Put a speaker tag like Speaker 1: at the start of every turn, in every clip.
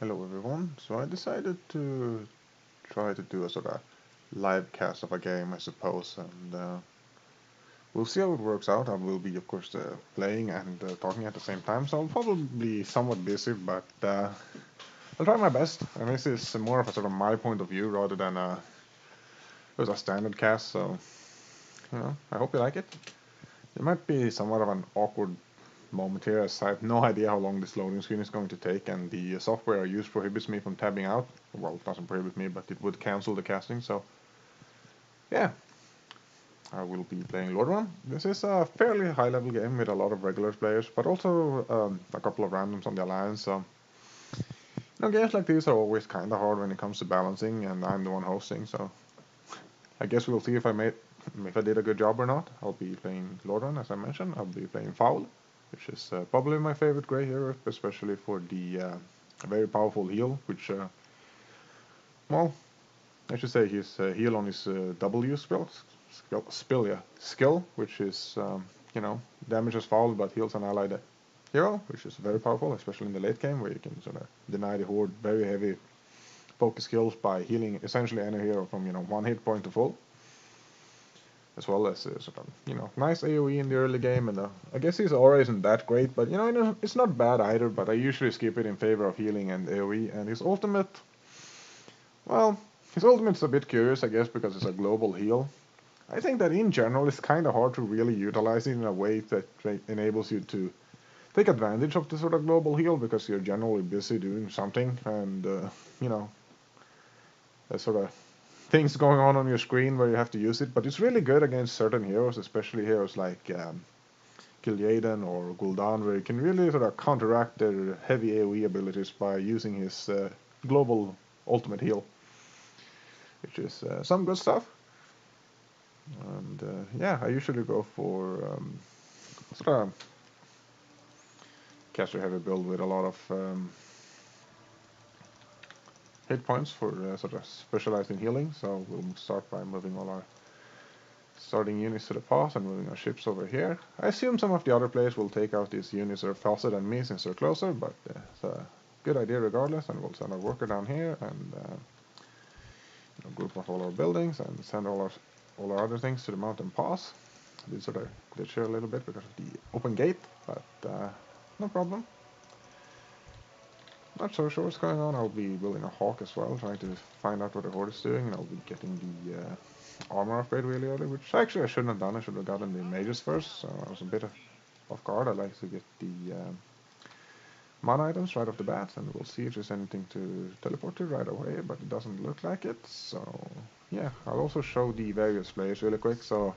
Speaker 1: Hello everyone, so I decided to try to do a sort of live cast of a game, I suppose, and we'll see how it works out. I will be, of course, playing and talking at the same time, so I'll probably be somewhat busy, but I'll try my best. And this is more of a sort of my point of view rather than a standard cast, so, I hope you like it. It might be somewhat of an awkward moment here, as I have no idea how long this loading screen is going to take, and the software I use prohibits me from tabbing out. Well, it doesn't prohibit me, but it would cancel the casting, so yeah. I will be playing Lord One. This is a fairly high-level game with a lot of regular players, but also a couple of randoms on the Alliance, so games like these are always kinda hard when it comes to balancing, and I'm the one hosting, so I guess we'll see if I did a good job or not. I'll be playing Lord One, as I mentioned. I'll be playing Faol, which is probably my favorite Grey hero, especially for the very powerful heal, which, well, I should say his heal on his W skill, which is, damages Faol but heals an allied hero, which is very powerful, especially in the late game, where you can sort of deny the Horde very heavy focus skills by healing essentially any hero from, one hit point to full. As well as sort of, nice AoE in the early game, and I guess his aura isn't that great, but it's not bad either. But I usually skip it in favor of healing and AoE. And his ultimate, well, his ultimate's a bit curious, I guess, because it's a global heal. I think that in general it's kind of hard to really utilize it in a way that enables you to take advantage of the sort of global heal, because you're generally busy doing something, and you know, there's sort of things going on your screen where you have to use it. But it's really good against certain heroes, especially heroes like Kil'jaeden or Gul'dan, where you can really sort of counteract their heavy AoE abilities by using his global ultimate heal, which is some good stuff. And yeah, I usually go for sort of caster heavy build with a lot of hit points for sort of specialized in healing. So we'll start by moving all our starting units to the pass and moving our ships over here. I assume some of the other players will take out these units that are faster than me since they're closer, but it's a good idea regardless. And we'll send our worker down here and group off all our buildings and send all our other things to the mountain pass. I did sort of glitch here a little bit because of the open gate, but no problem. Not so sure what's going on. I'll be building a hawk as well, trying to find out what the Horde is doing, and I'll be getting the armor upgrade really early, which actually I shouldn't have done. I should have gotten the mages first, so I was a bit off guard. I like to get the mana items right off the bat, and we'll see if there's anything to teleport to right away, but it doesn't look like it, so yeah. I'll also show the various players really quick. So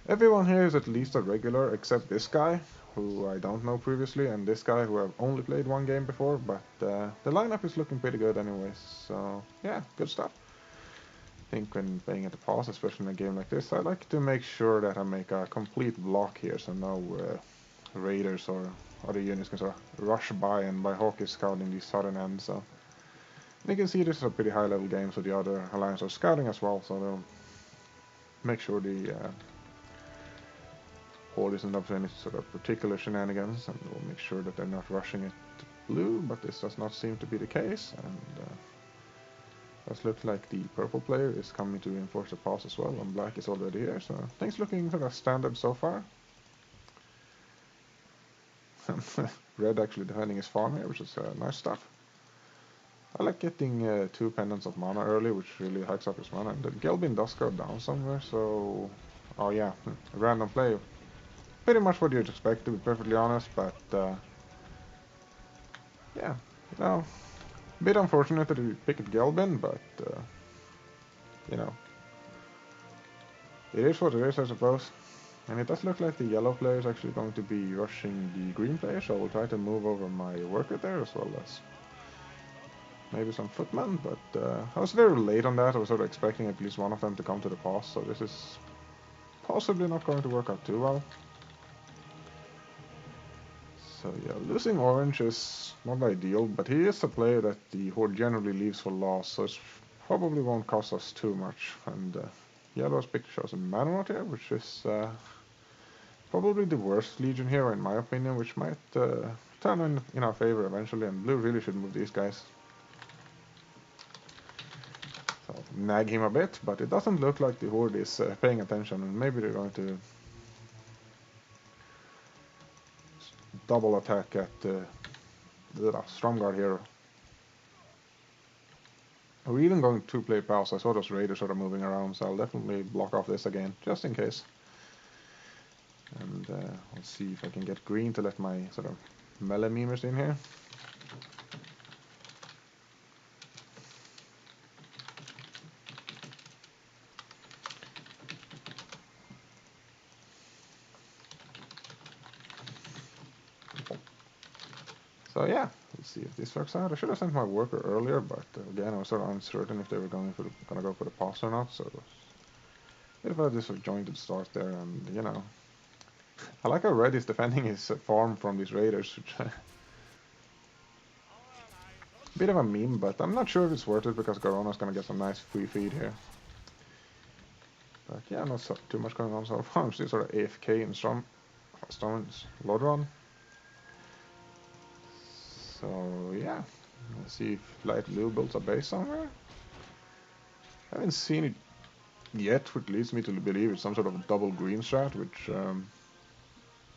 Speaker 1: everyone here is at least a regular, except this guy, who I don't know previously, and this guy who I've only played one game before, but the lineup is looking pretty good anyways, so yeah, good stuff. I think when playing at the pass, especially in a game like this, I like to make sure that I make a complete block here, so no raiders or other units can sort of rush by, and my hawk is scouting the southern end, so you can see this is a pretty high level game, so the other alliance are scouting as well, so they'll make sure the Horde isn't up to any sort of particular shenanigans, and we'll make sure that they're not rushing it blue, but this does not seem to be the case, and does look like the purple player is coming to reinforce the pass as well, and black is already here, so things looking sort of standard so far. Red actually defending his farm here, which is nice stuff. I like getting 2 pendants of mana early, which really hikes up his mana, and the Gelbin does go down somewhere, so... Oh yeah, random play. Pretty much what you'd expect, to be perfectly honest, but yeah, a bit unfortunate that he picked Gelbin, but you know, it is what it is, I suppose. And it does look like the yellow player is actually going to be rushing the green player, so I will try to move over my worker there, as well as maybe some footmen, but I was very late on that. I was sort of expecting at least one of them to come to the pass, so this is possibly not going to work out too well. So yeah, losing orange is not ideal, but he is a player that the Horde generally leaves for loss, so it probably won't cost us too much. And yellow's pick shows a Manrot here, which is probably the worst Legion hero in my opinion, which might turn in our favor eventually, and blue really should move these guys. nag him a bit, but it doesn't look like the Horde is paying attention, and maybe they're going to double attack at the Stromguard here. We're even going to play pals. I saw those raiders sort of moving around, so I'll definitely block off this again, just in case. And I'll see if I can get green to let my sort of melee memers in here. So yeah, let's see if this works out. I should have sent my worker earlier, but again, I was sort of uncertain if they were gonna go for the pass or not. So it was a bit of a disjointed start there, and you know, I like how Red is defending his farm from these raiders. Bit of a meme, but I'm not sure if it's worth it because Garona's gonna get some nice free feed here. But yeah, not so, too much going on so far. I'm still sort of AFK in Storm's Lodron. So yeah, let's see if Light Blue builds a base somewhere. I haven't seen it yet, which leads me to believe it's some sort of a double green strat, which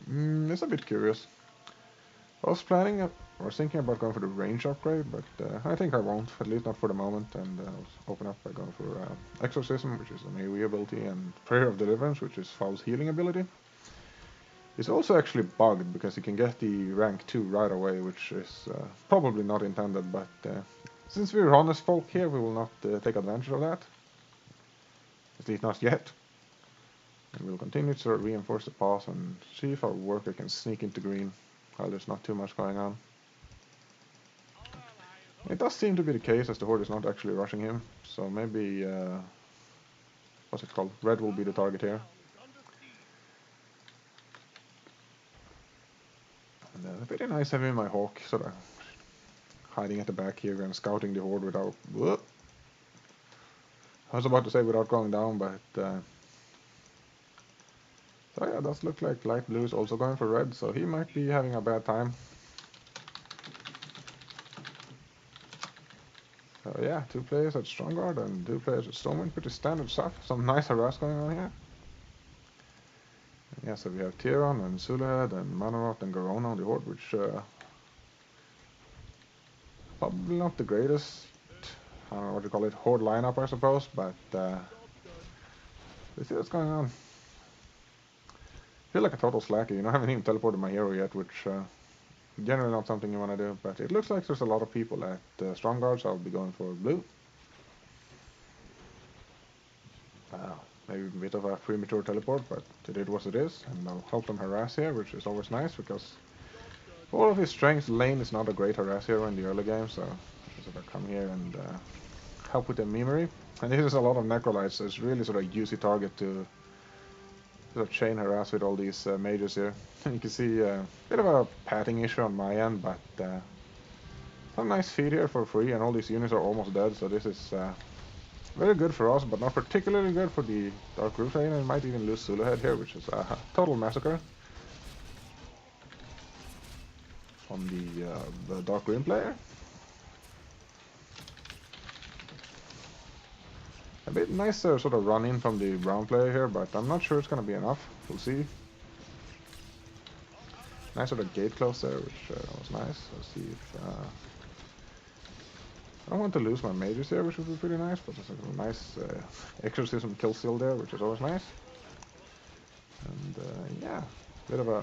Speaker 1: is a bit curious. I was planning, or thinking about going for the range upgrade, but I think I won't, at least not for the moment, and I'll open up by going for Exorcism, which is an AoE ability, and Prayer of Deliverance, which is Faol's healing ability. It's also actually bugged, because you can get the rank 2 right away, which is probably not intended, but since we're honest folk here, we will not take advantage of that. At least not yet. And we'll continue to reinforce the pass and see if our worker can sneak into green while there's not too much going on. It does seem to be the case, as the Horde is not actually rushing him, so maybe, what's it called? Red will be the target here. And pretty nice having my Hawk sort of hiding at the back here and scouting the Horde without... Whoop. I was about to say without going down, but... So yeah, it does look like Light Blue is also going for red, so he might be having a bad time. So yeah, 2 players at Stromguard and 2 players at Stormwind, pretty standard stuff. Some nice harass going on here. And yeah, so we have Tyron and Zuluhead and Manoroth and Garona on the Horde, which probably not the greatest, I don't know what you call it, Horde lineup I suppose, but let's see what's going on. I feel like a total slacker, you know, I haven't even teleported my hero yet, which generally not something you want to do, but it looks like there's a lot of people at Stromguard, so I'll be going for blue. Maybe a bit of a premature teleport, but it is what it is, and I'll help them harass here, which is always nice, because all of his strengths, lane is not a great harass hero in the early game, so I'll sort of come here and help with the memory. And this is a lot of Necrolites, so it's really sort of juicy target to sort of chain harass with all these mages here. And you can see a bit of a padding issue on my end, but some nice feed here for free, and all these units are almost dead, so this is very good for us, but not particularly good for the Dark Roof Lane, and might even lose Zuluhead here, which is a total massacre from the Dark Green player. A bit nicer sort of run in from the brown player here, but I'm not sure it's going to be enough. We'll see. Nice sort of gate close there, which was nice. Let's see if... I don't want to lose my mages here, which would be pretty nice, but there's a nice exorcism kill steal there, which is always nice. And yeah, bit of a...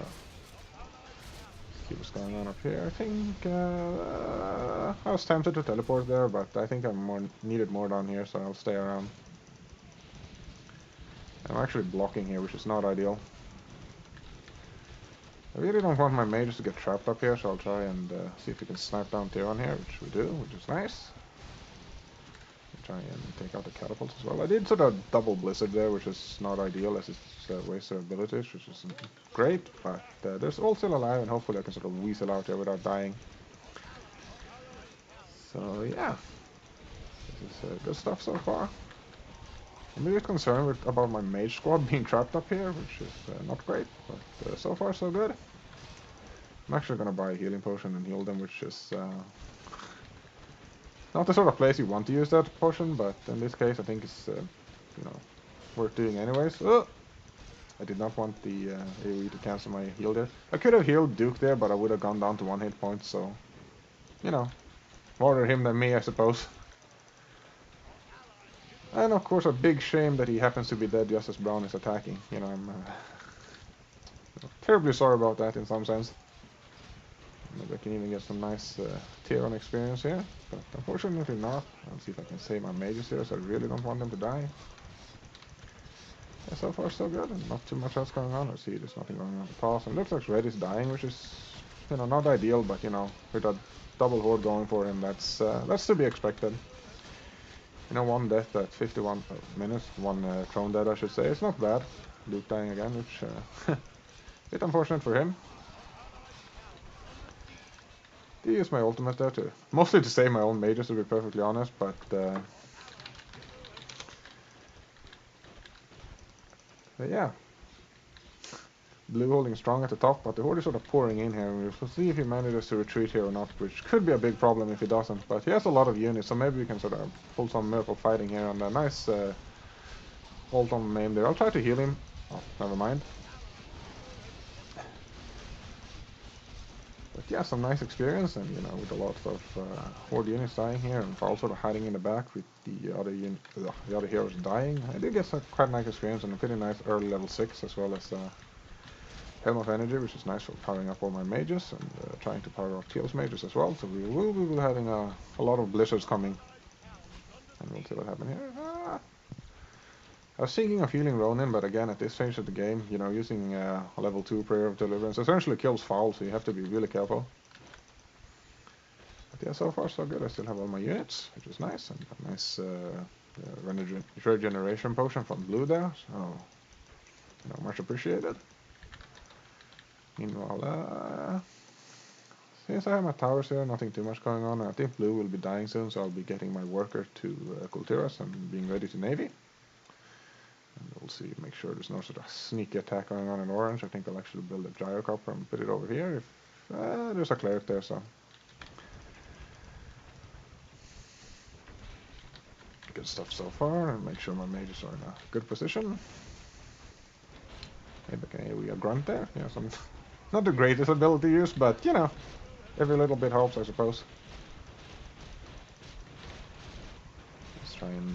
Speaker 1: see what's going on up here. I think I was tempted to teleport there, but I think I'm needed more down here, so I'll stay around. I'm actually blocking here, which is not ideal. I really don't want my mages to get trapped up here, so I'll try and see if we can snipe down Tyron here, which we do, which is nice. Try and take out the catapults as well. I did sort of double blizzard there, which is not ideal as it's waste their abilities, which isn't great, but they're all still alive, and hopefully I can sort of weasel out here without dying. So yeah, this is good stuff so far. I'm a bit concerned about my mage squad being trapped up here, which is not great, but so far so good. I'm actually gonna buy a healing potion and heal them, which is Not the sort of place you want to use that potion, but in this case I think it's, worth doing anyways. Oh! I did not want the AoE to cancel my heal there. I could have healed Duke there, but I would have gone down to 1 hit point, so, more him than me, I suppose. And of course, a big shame that he happens to be dead just as Brown is attacking. I'm terribly sorry about that in some sense. Maybe I can even get some nice tier 1 experience here, but unfortunately not. I'll see if I can save my mages here, so I really don't want them to die. Yeah, so far so good, and not too much else going on. I see there's nothing going on at the pass, and it looks like Red is dying, which is, not ideal, but, with a double horde going for him, that's to be expected. 1 death at 51 minutes, 1 throne dead, I should say. It's not bad. Luke dying again, which, a bit unfortunate for him. I use my ultimate there too. Mostly to save my own mages, to be perfectly honest, but, yeah. Blue holding strong at the top, but the Horde is sort of pouring in here. We'll see if he manages to retreat here or not, which could be a big problem if he doesn't. But he has a lot of units, so maybe we can sort of pull some miracle fighting here. And a nice ult on main there. I'll try to heal him. Oh, never mind. But yeah, some nice experience, and with a lot of Horde units dying here, and Faol sort of hiding in the back with the other heroes dying. I did get some quite nice experience and a pretty nice early level 6, as well as Helm of Energy, which is nice for powering up all my mages, and trying to power up Teal's mages as well. So we will be having a lot of blizzards coming, and we'll see what happens here. I was thinking of healing Ronin, but again, at this stage of the game, using a level 2 Prayer of Deliverance essentially kills Faol, so you have to be really careful. But yeah, so far so good. I still have all my units, which is nice, and a nice regeneration potion from Blue there, so, much appreciated. Meanwhile, since I have my towers here, nothing too much going on. I think Blue will be dying soon, so I'll be getting my worker to Kultiras and being ready to Navy. And we'll see, make sure there's no sort of sneaky attack going on in orange. I think I'll actually build a Gyrocopter and put it over here. If there's a cleric there, so good stuff so far. And make sure my mages are in a good position. Maybe I can AoE a grunt there. Yeah, some not the greatest ability to use, but every little bit helps, I suppose. Let's try and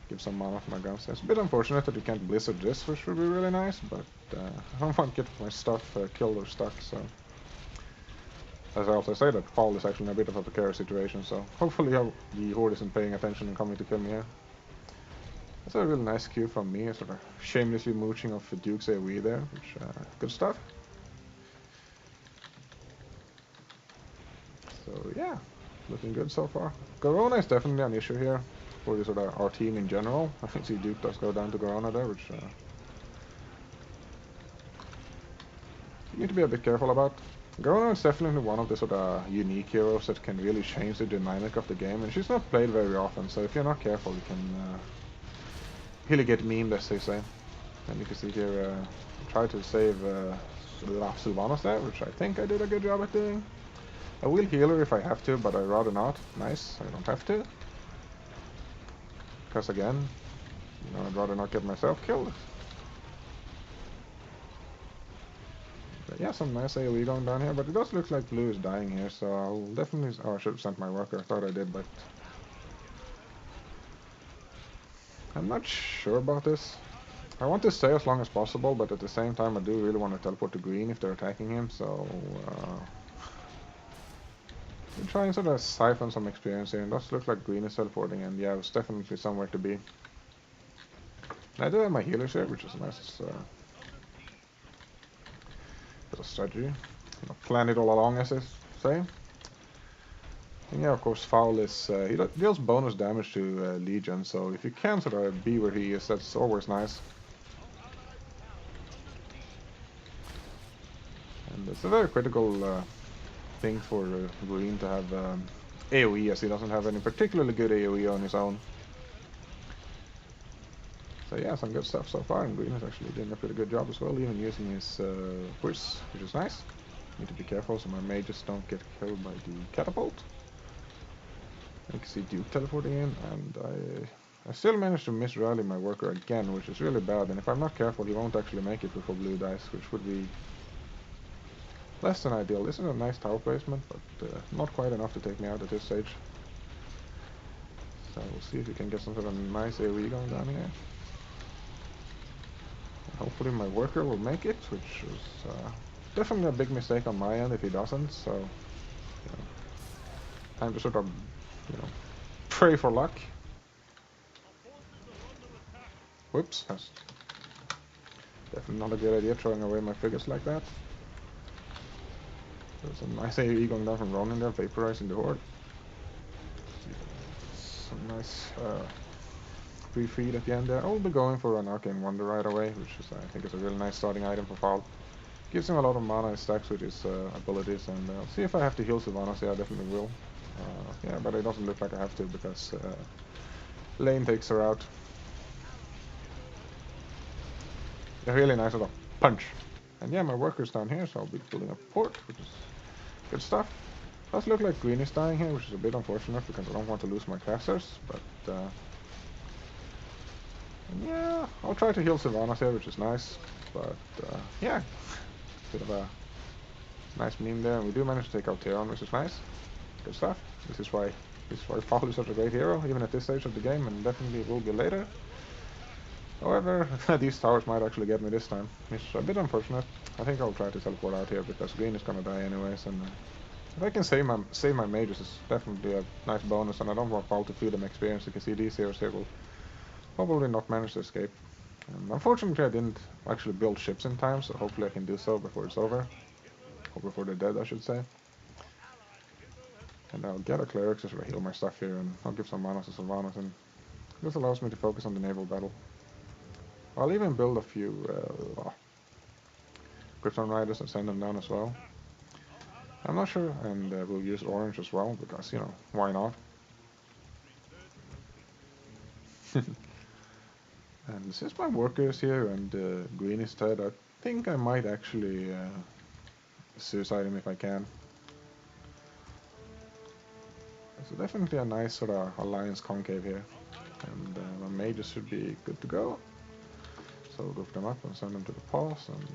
Speaker 1: give some mana for my guns. It's a bit unfortunate that you can't blizzard this, which would be really nice, but I don't want to get my stuff killed or stuck, so. As I also say, that Faol is actually in a bit of a precarious situation, so hopefully the Horde isn't paying attention and coming to kill me here. That's a really nice Q from me, sort of shamelessly mooching off Duke's AoE there, which, good stuff. So yeah, looking good so far. Garona is definitely an issue here for the sort of our team in general. I can see Duke does go down to Garona there, which you need to be a bit careful about. Garona is definitely one of the sort of unique heroes that can really change the dynamic of the game, and she's not played very often, so if you're not careful, you can really get memed, as they say. And you can see here, try to save Sylvanas there, which I think I did a good job at doing. I will heal her if I have to, but I'd rather not. Nice, I don't have to. Because again, I'd rather not get myself killed. But yeah, some nice AoE going down here, but it does look like Blue is dying here, so I'll definitely... Oh, I should have sent my worker. I thought I did, but... I'm not sure about this. I want to stay as long as possible, but at the same time I do really want to teleport to green if they're attacking him, so... I'm trying to sort of siphon some experience here, and it does look like green is teleporting, and yeah, it's definitely somewhere to be. And I do have my healers here, which is a nice bit of strategy. Plan it all along, as I say. And yeah, of course, Faol is... he deals bonus damage to Legion, so if you can sort of be where he is, that's always nice. And it's a very critical thing for green to have AoE, as he doesn't have any particularly good AoE on his own. So yeah, some good stuff so far, and green is actually doing a pretty good job as well, even using his quiz, which is nice. Need to be careful so my mages don't get killed by the catapult. You can see Duke teleporting in, and I still managed to miss-rally my worker again, which is really bad, and if I'm not careful, he won't actually make it before blue dies, which would be less than ideal. This is a nice tower placement, but not quite enough to take me out at this stage. So we'll see if we can get some sort of nice AoE going down here. And hopefully my worker will make it, which is definitely a big mistake on my end if he doesn't, so you know, time to sort of, you know, pray for luck. Whoops, that's definitely not a good idea throwing away my figures like that. There's a nice AoE going down from Ronin there, vaporizing the Horde. Some nice free feed at the end there. I will be going for an Arcane Wonder right away, which is I think is a really nice starting item for Faol. Gives him a lot of mana and stacks with his abilities, and I'll see if I have to heal Sylvanas. Yeah, I definitely will. Yeah, but it doesn't look like I have to because Lane takes her out. A really nice little punch. And yeah, my worker's down here, so I'll be building a port, which is good stuff. Does look like green is dying here, which is a bit unfortunate because I don't want to lose my casters, but yeah, I'll try to heal Sylvanas here, which is nice. But yeah, bit of a nice meme there, and we do manage to take out Theron, which is nice. Good stuff. This is why Faol is such a great hero, even at this stage of the game, and definitely will be later. However, these towers might actually get me this time. It's a bit unfortunate. I think I'll try to teleport out here because green is gonna die anyways, and if I can save my mages, it's definitely a nice bonus, and I don't want Faol to feed them experience. You can see these heroes here will probably not manage to escape. And unfortunately, I didn't actually build ships in time, so hopefully I can do so before it's over. Or before they're dead, I should say. And I'll get a cleric to sort of heal my stuff here, and I'll give some mana to Sylvanas, and this allows me to focus on the naval battle. I'll even build a few Krypton Riders and send them down as well. I'm not sure, and we'll use orange as well, because, you know, why not? And since my worker is here and green is dead, I think I might actually suicide him if I can. So definitely a nice sort of alliance concave here. And my mages should be good to go. So we'll group them up and send them to the pass. And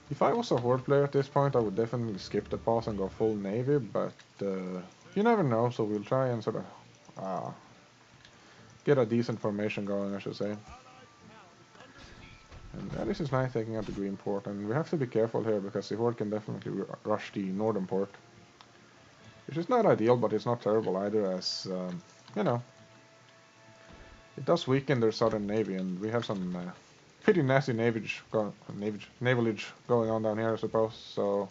Speaker 1: if I was a Horde player at this point, I would definitely skip the pass and go full navy, but you never know, so we'll try and sort of get a decent formation going, I should say. And this is nice taking out the green port, and we have to be careful here because the Horde can definitely rush the northern port. Which is not ideal, but it's not terrible either, as, you know, it does weaken their southern navy, and we have some pretty nasty navalage going on down here, I suppose, so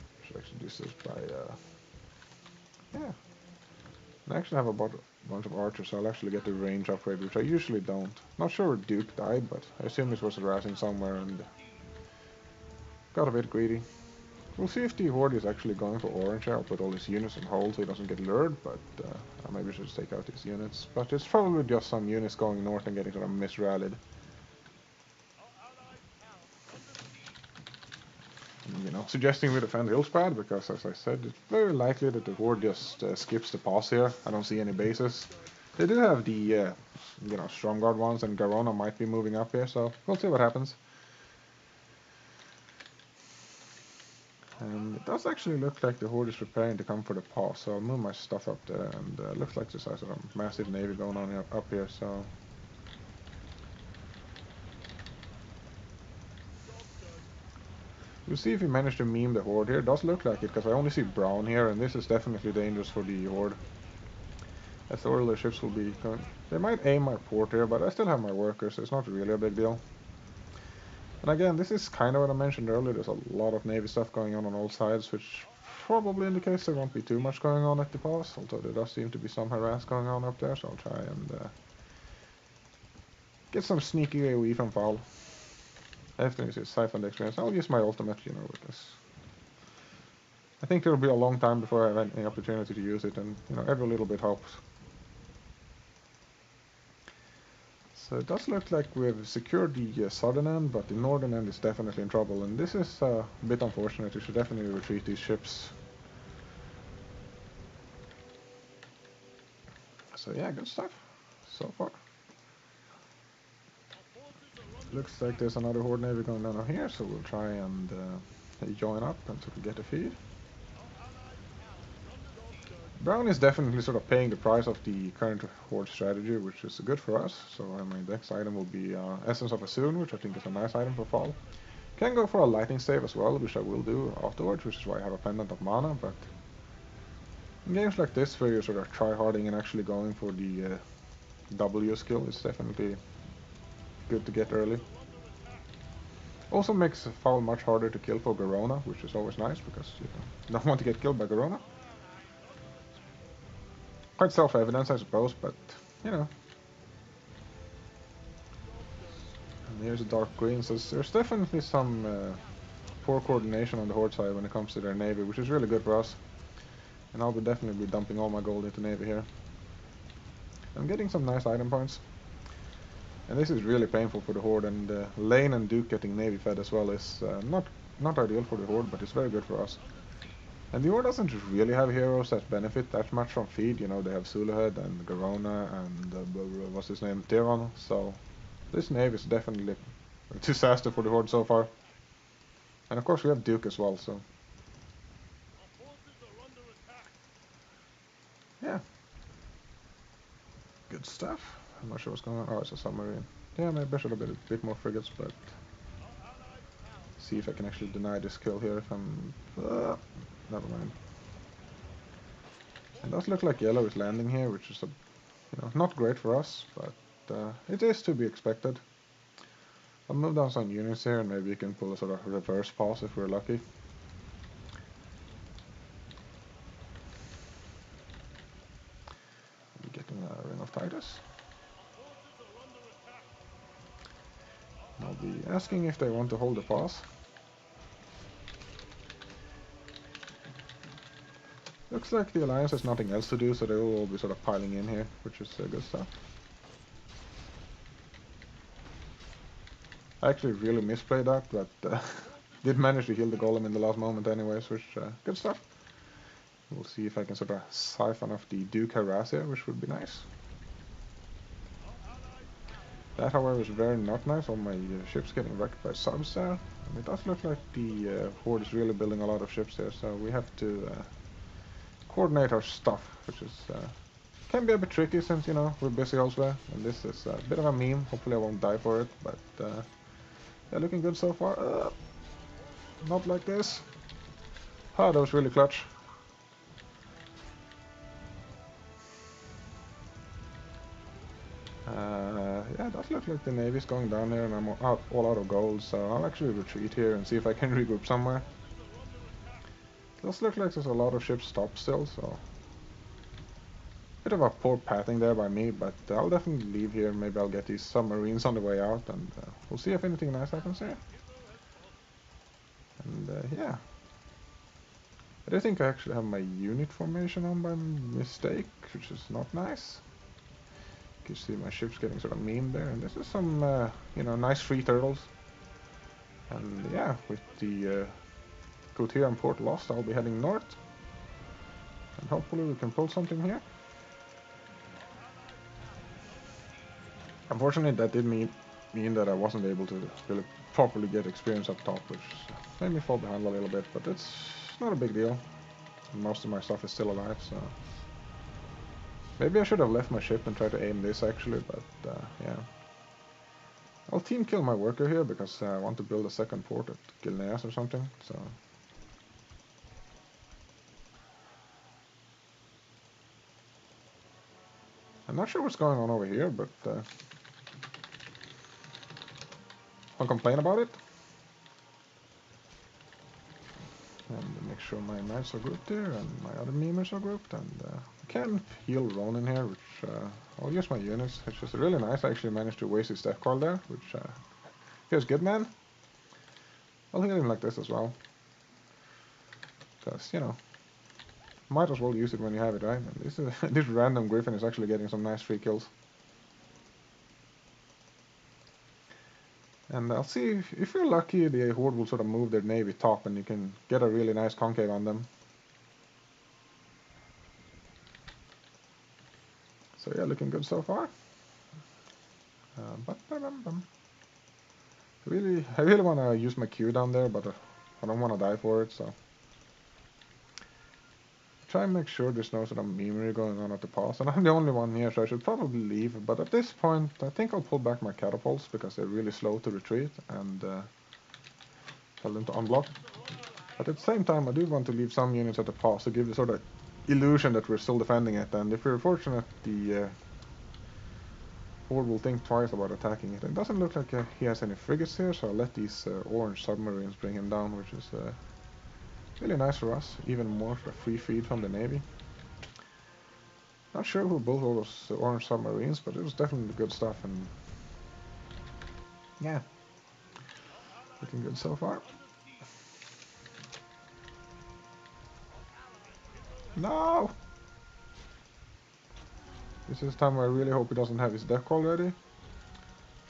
Speaker 1: I should actually do this by, yeah. I actually have a bunch of archers, so I'll actually get the range upgrade, which I usually don't. Not sure where Duke died, but I assume this was harassing somewhere, and got a bit greedy. We'll see if the Horde is actually going for orange here. I'll put all his units on hold so he doesn't get lured, but maybe I should just take out his units. But it's probably just some units going north and getting sort of misrallied. You know, suggesting we defend Hillspad, because as I said, it's very likely that the Horde just skips the pass here. I don't see any bases. They do have the, you know, Stromguard ones, and Garona might be moving up here, so we'll see what happens. And it does actually look like the Horde is preparing to come for the pass, so I'll move my stuff up there, and looks like there's a sort of massive navy going on up here, so... We'll see if we manage to meme the Horde here. It does look like it, because I only see brown here, and this is definitely dangerous for the Horde. As the earlier ships will be going... They might aim my port here, but I still have my workers, so it's not really a big deal. And again, this is kind of what I mentioned earlier, there's a lot of navy stuff going on all sides, which probably indicates there won't be too much going on at the pass, although there does seem to be some harass going on up there, so I'll try and get some sneaky AoE from Faol. After this siphon experience, I'll use my ultimate, you know, because I think there'll be a long time before I have any opportunity to use it, and, you know, every little bit helps. So it does look like we've secured the southern end, but the northern end is definitely in trouble, and this is a bit unfortunate. We should definitely retreat these ships. So yeah, good stuff so far. Looks like there's another Horde Navy going down here, so we'll try and join up and sort of get a feed. Brown is definitely sort of paying the price of the current Horde strategy, which is good for us. So my next item will be Essence of Assoon, which I think is a nice item for Faol. Can go for a lightning stave as well, which I will do afterwards, which is why I have a pendant of mana, but in games like this where you're sort of try-harding and actually going for the W skill, it's definitely good to get early. Also makes Faol much harder to kill for Garona, which is always nice because you don't want to get killed by Garona. Quite self-evident, I suppose, but you know. And here's a dark green, so there's definitely some poor coordination on the Horde side when it comes to their navy, which is really good for us. And I'll definitely be dumping all my gold into navy here. I'm getting some nice item points. And this is really painful for the Horde, and Lane and Duke getting navy fed as well is not ideal for the Horde, but it's very good for us. And the Horde doesn't really have heroes that benefit that much from feed. You know, they have Zuluhead and Garona and what's his name, Tyron. So this navy is definitely a disaster for the Horde so far. And of course we have Duke as well, so yeah, good stuff. I'm not sure what's going on. Oh, it's a submarine. Yeah, maybe I should have been a bit more frigates, but see if I can actually deny this kill here if I'm... never mind. It does look like yellow is landing here, which is not great for us, but it is to be expected. I'll move down some units here and maybe we can pull a sort of reverse pass if we're lucky. I'm getting a Ring of Titus. I'll be asking if they want to hold the pass. Looks like the Alliance has nothing else to do, so they will all be sort of piling in here, which is good stuff. I actually really misplayed that, but did manage to heal the golem in the last moment anyways, which good stuff. We'll see if I can sort of siphon off the Duke harass here, which would be nice. That, however, is very not nice. All my ships getting wrecked by subs there. And it does look like the Horde is really building a lot of ships there, so we have to coordinate our stuff, which is can be a bit tricky since, you know, we're busy elsewhere. And this is a bit of a meme. Hopefully I won't die for it, but yeah, looking good so far. Not like this. Ah, that was really clutch. Yeah, it does look like the Navy's going down there and I'm all out of gold, so I'll actually retreat here and see if I can regroup somewhere. It does look like there's a lot of ships stopped still, so... Bit of a poor pathing there by me, but I'll definitely leave here. Maybe I'll get these submarines on the way out, and we'll see if anything nice happens here. And yeah. I do think I actually have my unit formation on by mistake, which is not nice. You can see my ship's getting sort of memed there, and this is some, you know, nice free turtles. And yeah, with the Coutier port lost, I'll be heading north. And hopefully we can pull something here. Unfortunately, that did mean that I wasn't able to really properly get experience up top, which made me fall behind a little bit, but it's not a big deal. Most of my stuff is still alive, so... Maybe I should have left my ship and tried to aim this actually, but yeah. I'll team kill my worker here because I want to build a second port at Gilneas or something, so... I'm not sure what's going on over here, but I'll complain about it. And make sure my knights are grouped here and my other memers are grouped, and I can heal Ronin here, which I'll use my units, which is really nice. I actually managed to waste his death call there, which feels good, man. I'll heal him like this as well, because, you know, might as well use it when you have it, right? And this random griffin is actually getting some nice free kills. And I'll see if you're lucky, the Horde will sort of move their navy top and you can get a really nice concave on them. So yeah, looking good so far. Bum. I really want to use my Q down there, but I don't want to die for it, so try and make sure there's no sort of memory going on at the pass. And I'm the only one here, so I should probably leave. But at this point, I think I'll pull back my catapults because they're really slow to retreat and tell them to unblock. But at the same time, I do want to leave some units at the pass to give the sort of illusion that we're still defending it. And if we're fortunate, the Horde will think twice about attacking it. It doesn't look like he has any frigates here, so I'll let these orange submarines bring him down, which is really nice for us. Even more for a free feed from the Navy. Not sure who built all those orange submarines, but it was definitely good stuff, and yeah, looking good so far. No! This is the time where I really hope he doesn't have his deck already.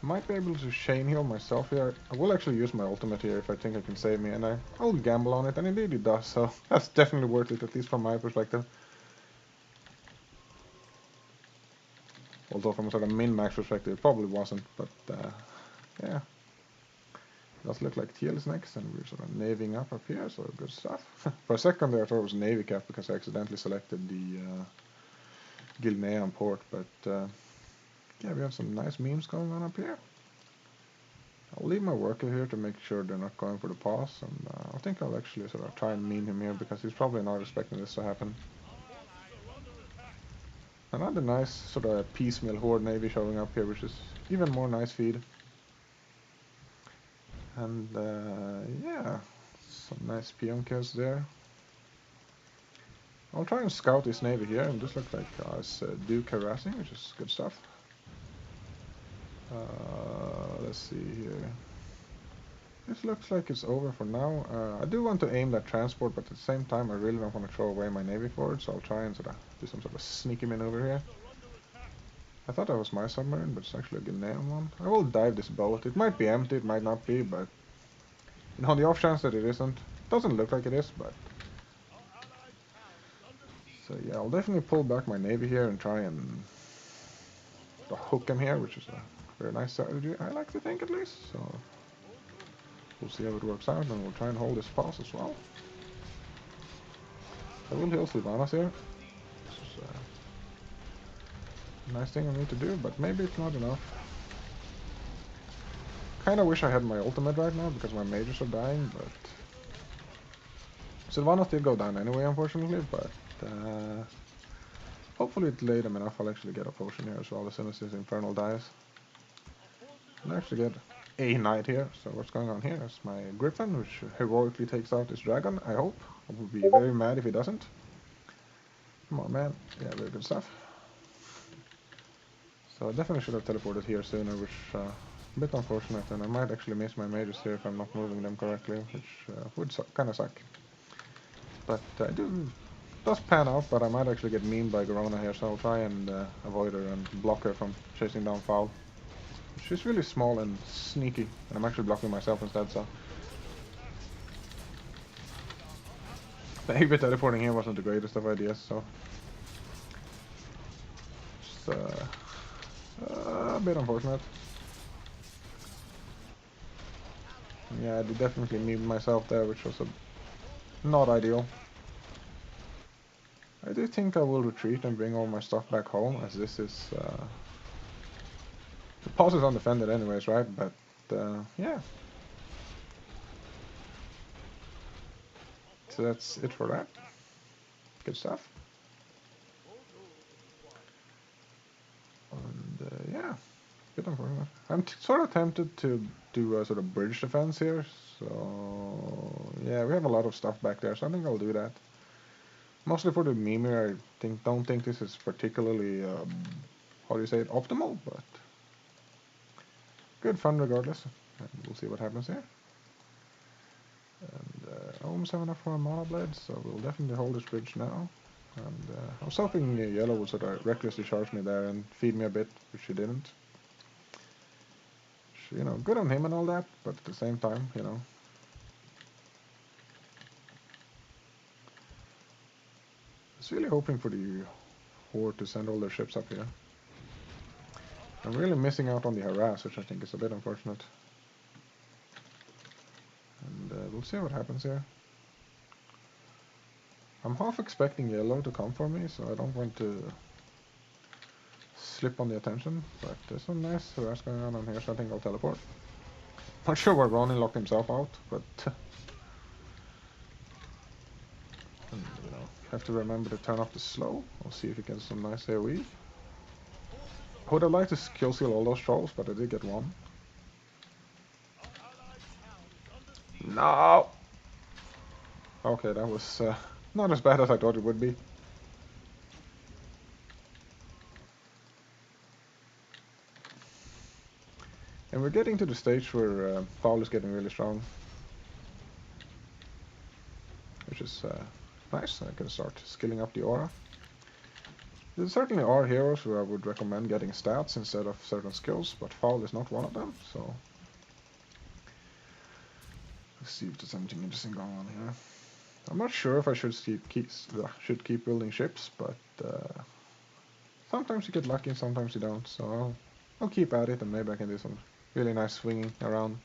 Speaker 1: Might be able to chain heal myself here. I will actually use my ultimate here if I think I can save me, and I'll gamble on it, and indeed it does, so that's definitely worth it, at least from my perspective. Although from a sort of min-max perspective, it probably wasn't, but yeah. It does look like TL is next, and we're sort of navying up here, so good stuff. For a second there I thought it was Navy Cap because I accidentally selected the Gilnean port, but yeah, we have some nice memes going on up here. I'll leave my worker here to make sure they're not going for the pass, and I think I'll actually sort of try and meme him here because he's probably not expecting this to happen. Another nice sort of piecemeal Horde Navy showing up here, which is even more nice feed. And yeah, some nice peon kills there. I'll try and scout this navy here, and this looks like us Duke harassing, which is good stuff. Let's see here. This looks like it's over for now. I do want to aim that transport, but at the same time I really don't want to throw away my navy for it, so I'll try and sort of do some sort of sneaky maneuver here. I thought that was my submarine, but it's actually a Ghanaian one. I will dive this boat. It might be empty, it might not be, but you know, the off chance that it isn't. It doesn't look like it is, but so yeah, I'll definitely pull back my navy here and try and hook him here, which is a very nice strategy, I like to think, at least. So we'll see how it works out, and we'll try and hold this pass as well. I will heal Sylvanas here. This is a nice thing I need to do, but maybe it's not enough. Kinda wish I had my ultimate right now, because my mages are dying, but Sylvanas did go down anyway, unfortunately, but hopefully it delayed them enough. I'll actually get a potion here as well as soon as this Infernal dies. I'll actually get a knight here. So what's going on here is my Griffin, which heroically takes out this dragon, I hope. I would be very mad if he doesn't. Come on, man. Yeah, very good stuff. So I definitely should have teleported here sooner, which a bit unfortunate, and I might actually miss my mages here if I'm not moving them correctly, which would kind of suck. But it does pan out, but I might actually get memed by Garona here, so I'll try and avoid her and block her from chasing down Faol. She's really small and sneaky, and I'm actually blocking myself instead, so maybe teleporting here wasn't the greatest of ideas, so it's a bit unfortunate. Yeah, I did definitely meme myself there, which was not ideal. I do think I will retreat and bring all my stuff back home, as this is the pass is undefended anyways, right? But yeah. So that's it for that. Good stuff. And yeah, bit unfortunate. I'm sort of tempted to do a sort of bridge defense here. So yeah, we have a lot of stuff back there, so I think I'll do that. Mostly for the meme here, don't think this is particularly how do you say it, optimal, but good fun regardless. And we'll see what happens here. And I almost have enough for a mana blade, so we'll definitely hold this bridge now. And I was hoping yellow would sort of recklessly charge me there and feed me a bit, which she didn't. Which, you know, good on him and all that, but at the same time, you know. I was really hoping for the Horde to send all their ships up here. I'm really missing out on the harass, which I think is a bit unfortunate. And we'll see what happens here. I'm half expecting yellow to come for me, so I don't want to slip on the attention. But there's some nice harass going on here, so I think I'll teleport. Not sure why Ronin locked himself out, but and, you know, have to remember to turn off the slow. I'll see if he gets some nice AoE. I would have liked to kill seal all those trolls, but I did get one. No! Okay, that was not as bad as I thought it would be. And we're getting to the stage where Faol is getting really strong. Which is nice. I can start skilling up the aura. There certainly are heroes where I would recommend getting stats instead of certain skills, but Faol is not one of them, so... Let's see if there's anything interesting going on here. I'm not sure if I should keep building ships, but sometimes you get lucky and sometimes you don't, so I'll keep at it and maybe I can do some really nice swinging around.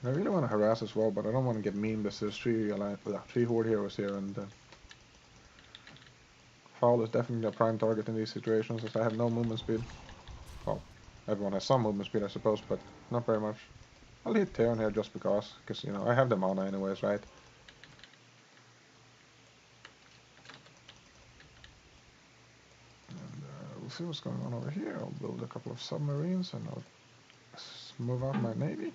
Speaker 1: I really want to harass as well, but I don't want to get mean because there's three Horde heroes here, and Faol is definitely a prime target in these situations as I have no movement speed. Well, everyone has some movement speed I suppose, but not very much. I'll hit Theon here just because you know, I have the mana anyways, right? And we'll see what's going on over here. I'll build a couple of submarines and I'll move out my navy.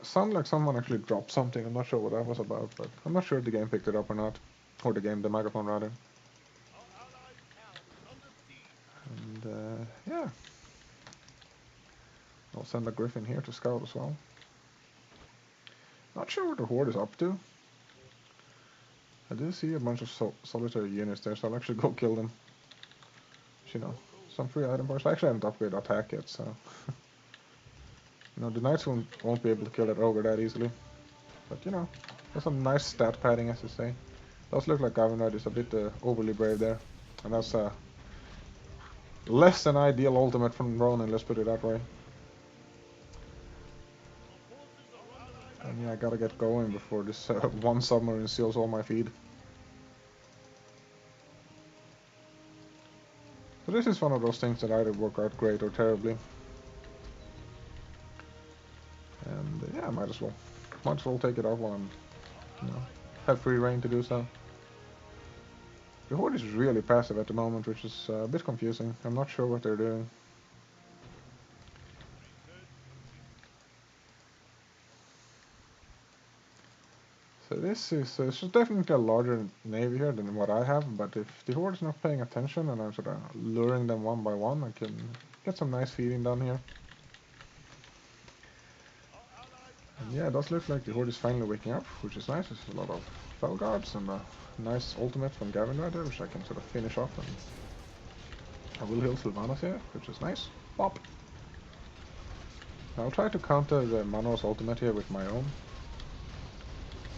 Speaker 1: Sounds like someone actually dropped something. I'm not sure what that was about, but I'm not sure if the game picked it up or not. Or the microphone rather. And yeah. I'll send a Griffin here to scout as well. Not sure what the Horde is up to. I do see a bunch of solitary units there, so I'll actually go kill them. You know, some free item points. I actually haven't upgraded attack yet, so... You know, the knights won't be able to kill that ogre that easily. But, you know, there's some nice stat padding, as you say. Does look like Gavinrad is a bit overly brave there. And that's less than ideal ultimate from Ronin, let's put it that way. And yeah, I gotta get going before this one submarine seals all my feed. So this is one of those things that either work out great or terribly. And yeah, might as well take it off while I'm, you know, have free reign to do so. The Horde is really passive at the moment, which is a bit confusing. I'm not sure what they're doing. So this is definitely a larger navy here than what I have, but if the Horde is not paying attention and I'm sort of luring them one by one, I can get some nice feeding done here. And yeah, it does look like the Horde is finally waking up, which is nice. There's a lot of Fel guards and a nice ultimate from Gavinrad there, which I can sort of finish off, and I will heal Sylvanas here, which is nice. Pop! I'll try to counter the Mano's ultimate here with my own.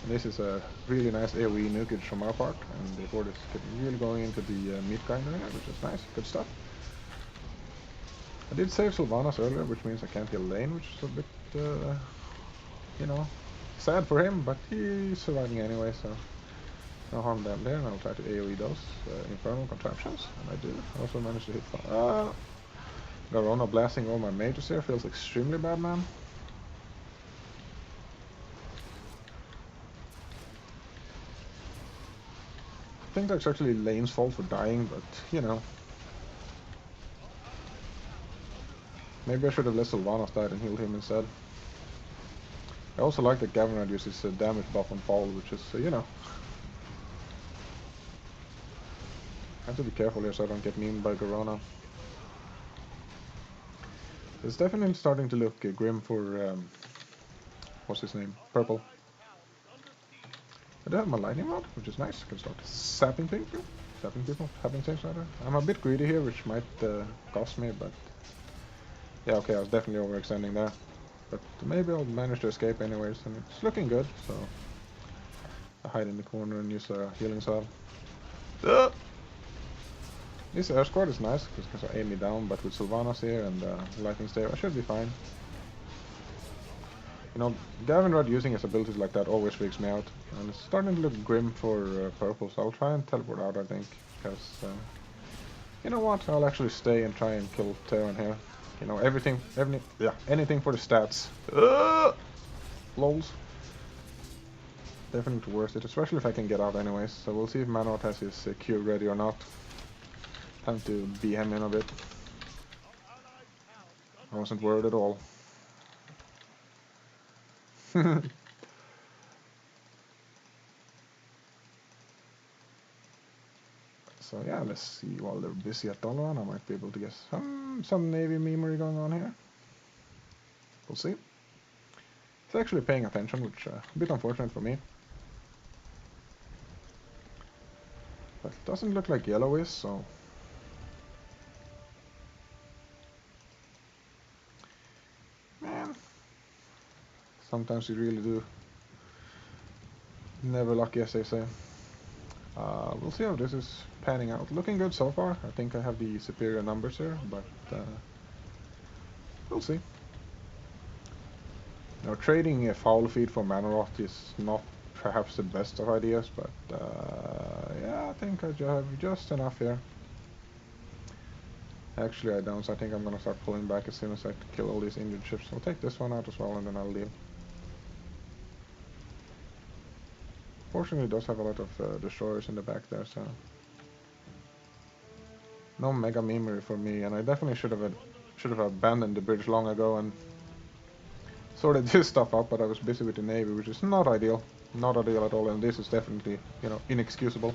Speaker 1: And this is a really nice AoE nukage from our part, and the Horde is really going into the meat grinder here, which is nice, good stuff. I did save Sylvanas earlier, which means I can't heal lane, which is a bit, you know, sad for him, but he's surviving anyway, so no harm done there, and I'll try to AoE those infernal contraptions, and I do. I also managed to hit Garona blasting all my mages here feels extremely bad, man. I think that's actually Lane's fault for dying, but, you know. Maybe I should have let Sylvanas die and healed him instead. I also like that Gavinrad uses damage buff on Faol, which is, you know. I have to be careful here so I don't get memed by Garona. It's definitely starting to look grim for, what's his name? Purple. I do have my lightning rod, which is nice. I can start sapping people. Having things rather. I'm a bit greedy here, which might cost me, but... Yeah, okay, I was definitely overextending there. But maybe I'll manage to escape anyways, and it's looking good, so... I hide in the corner and use a healing salve. This air squad is nice because I aim me down, but with Sylvanas here and lightning stare, I should be fine. You know, Gavin Rudd using his abilities like that always freaks me out, and it's starting to look grim for purple. So I'll try and teleport out, I think, because you know what? I'll actually stay and try and kill Terran here. You know, anything for the stats. Lols. Definitely worth it, especially if I can get out anyways. So we'll see if Manort has his Q ready or not. Time to bee him in a bit. I wasn't worried at all. So yeah, let's see. While they're busy at Doloran, I might be able to get some Navy memery going on here. We'll see. It's actually paying attention, which a bit unfortunate for me. But it doesn't look like yellow is, so... Man. Sometimes you really do. Never lucky, as they say. We'll see how this is panning out. Looking good so far. I think I have the superior numbers here, but we'll see. Now, trading a Faol feed for Manoroth is not perhaps the best of ideas, but yeah, I think I have just enough here. Actually, I don't, so I think I'm gonna start pulling back as soon as I kill all these injured ships. I'll take this one out as well, and then I'll leave. Fortunately, it does have a lot of destroyers in the back there, so... No mega memory for me, and I definitely should have abandoned the bridge long ago and sorted this stuff out, but I was busy with the Navy, which is not ideal. Not ideal at all, and this is definitely, you know, inexcusable.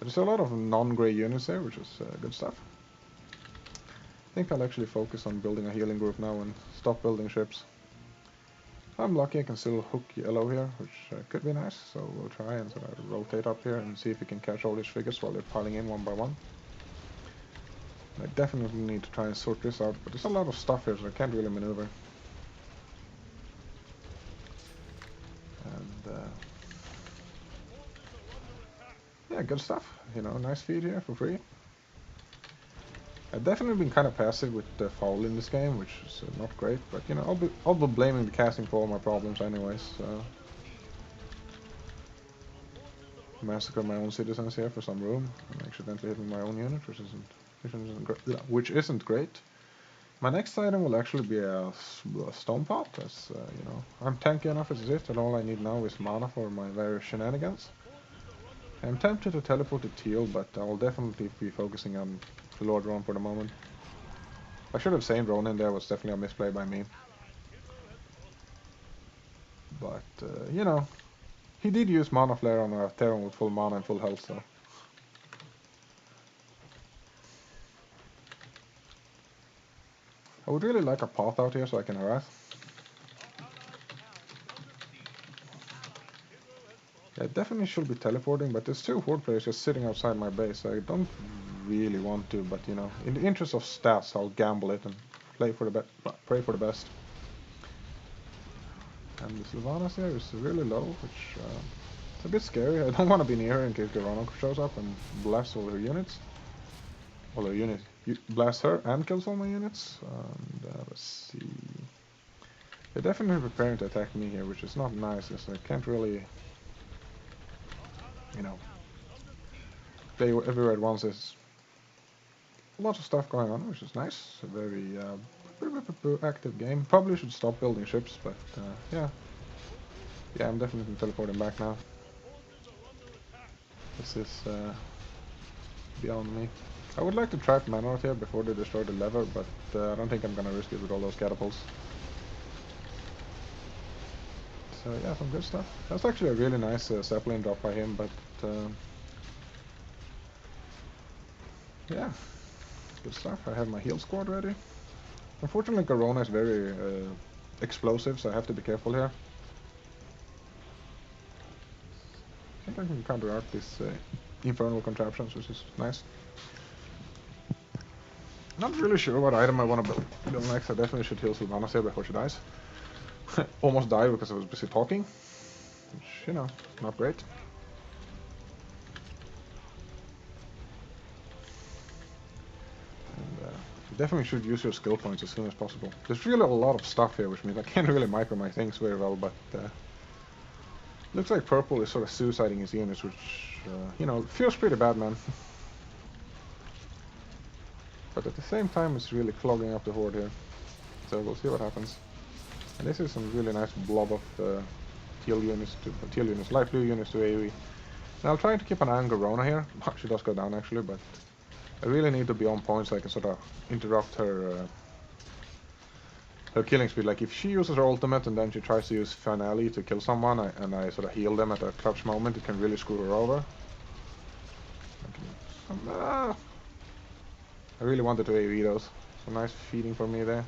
Speaker 1: There's a lot of non-grey units there, which is good stuff. I think I'll actually focus on building a healing group now and stop building ships. If I'm lucky, I can still hook yellow here, which could be nice, so we'll try and sort of rotate up here and see if we can catch all these figures while they're piling in one by one. I definitely need to try and sort this out, but there's a lot of stuff here, so I can't really maneuver. And yeah, good stuff. You know, nice feed here for free. I've definitely been kind of passive with the Faol in this game, which is not great, but you know, I'll be blaming the casting for all my problems anyways. So massacre my own citizens here for some room, and accidentally hitting my own unit, which isn't great. My next item will actually be a stone pot, as you know, I'm tanky enough as it is, and all I need now is mana for my various shenanigans. I'm tempted to teleport to Teal, but I'll definitely be focusing on the Lord Ron for the moment. I should have saved Ronin there, was definitely a misplay by me. But, you know, he did use Mana Flare on a Terran with full mana and full health, so... I would really like a path out here so I can harass. Yeah, I definitely should be teleporting, but there's two Horde players just sitting outside my base, so I don't really want to, but you know, in the interest of stats, I'll gamble it and pray for the best. And the Sylvanas here is really low, which it's a bit scary. I don't want to be near her in case the Roanoke shows up and blasts all her units. All her units. Blasts her and kills all my units. And let's see. They're definitely preparing to attack me here, which is not nice, because I can't really, you know, play everywhere at once. There's lots of stuff going on, which is nice. A very active game. Probably should stop building ships, but yeah. Yeah, I'm definitely teleporting back now. This is beyond me. I would like to trap Manor here before they destroy the lever, but I don't think I'm gonna risk it with all those catapults. So yeah, some good stuff. That's actually a really nice Zeppelin drop by him, but yeah, good stuff. I have my heal squad ready. Unfortunately, Corona is very explosive, so I have to be careful here. I think I can counteract these infernal contraptions, which is nice. Not really sure what item I want to build next. I definitely should heal Sylvanas here before she dies. Almost died because I was busy talking, which, you know, not great. And you definitely should use your skill points as soon as possible. There's really a lot of stuff here, which means I can't really micro my things very well, but looks like purple is sort of suiciding his units, which, you know, feels pretty bad, man. But at the same time, it's really clogging up the Horde here. So we'll see what happens. And this is some really nice blob of teal units, light blue units to AoE. And I'll try to keep an eye on Garona here. She does go down actually, but I really need to be on point so I can sort of interrupt her her killing speed. Like if she uses her ultimate and then she tries to use Finale to kill someone, and I sort of heal them at a clutch moment, it can really screw her over. I really wanted to AoE those. Some nice feeding for me there.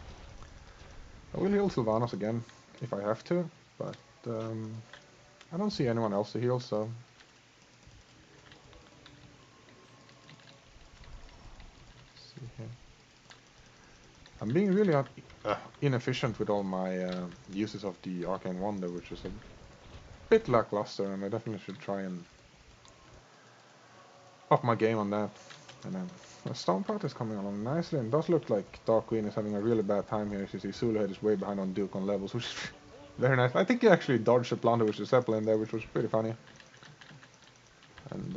Speaker 1: I will heal Sylvanas again if I have to, but I don't see anyone else to heal, so... Let's see here. I'm being really inefficient with all my uses of the Arcane Wonder, which is a bit lackluster, and I definitely should try and up my game on that. And then the Stonepot is coming along nicely, and it does look like Dark Queen is having a really bad time here. As you see, Zuluhead is way behind on Duke on levels, which is very nice. I think he actually dodged a plunder with the Zeppelin there, which was pretty funny. And